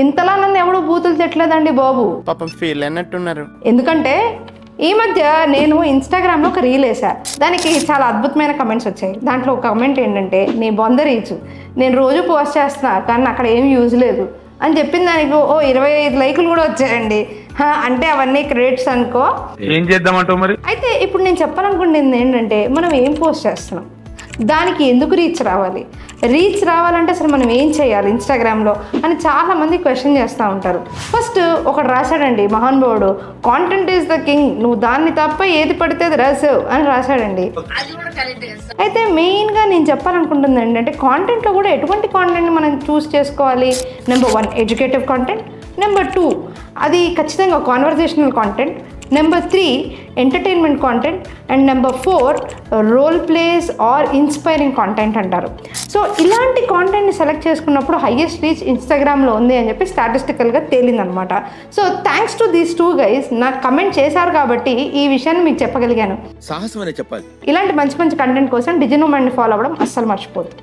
ఇంతలా నన్ను ఎవడు బూతులు తిట్టలేదండి బాబు. పాపం ఫీల్ అన్నట్టున్నారు. ఎందుకంటే ఈ మధ్య నేను ఇన్స్టాగ్రామ్లో ఒక రీల్ వేసా, దానికి చాలా అద్భుతమైన కమెంట్స్ వచ్చాయి. దాంట్లో ఒక కమెంట్ ఏంటంటే, నీ బొంద రీచ్, నేను రోజు పోస్ట్ చేస్తున్నా కానీ అక్కడ ఏం యూజ్ లేదు అని చెప్పిన దానికి 25 లైకులు కూడా వచ్చాయండి. అంటే అవన్నీ క్రెడిట్స్ అనుకో. ఏం చేద్దామంటావు మరి? అయితే ఇప్పుడు నేను చెప్పాలనుకుంటుంది ఏంటంటే, మనం ఏం పోస్ట్ చేస్తున్నాం, దానికి ఎందుకు రీచ్ రావాలి, రీచ్ రావాలంటే అసలు మనం ఏం చేయాలి ఇన్స్టాగ్రామ్లో అని చాలామంది క్వశ్చన్ చేస్తూ ఉంటారు. ఫస్ట్ ఒకడు రాశాడండి మహానుభావుడు, కాంటెంట్ ఈజ్ ద కింగ్, నువ్వు దాన్ని తప్ప ఏది పడితే అది రాసావు అని రాశాడండి. అయితే మెయిన్గా నేను చెప్పాలనుకుంటుంది ఏంటంటే, కాంటెంట్లో కూడా ఎటువంటి కాంటెంట్ని మనం చూస్ చేసుకోవాలి. నెంబర్ 1 ఎడ్యుకేటివ్ కాంటెంట్, నెంబర్ 2 అది ఖచ్చితంగా conversational content, number 3 entertainment content, and number 4 role plays or inspiring content అంటారు. సో ఇలాంటి కాంటెంట్ని సెలెక్ట్ చేసుకున్నప్పుడు హైయెస్ట్ రీచ్ ఇన్స్టాగ్రామ్లో ఉంది అని చెప్పి స్టాటిస్టికల్గా తేలిందనమాట. So thanks to these 2 guys నాకు కమెంట్ చేశారు కాబట్టి ఈ విషయాన్ని మీకు చెప్పగలిగాను. సాహసం అనే చెప్పాలి. ఇలాంటి మంచి మంచి కంటెంట్ కోసం డిజినోమైండ్ని ఫాలో అవ్వడం అస్సలు మర్చిపోదు.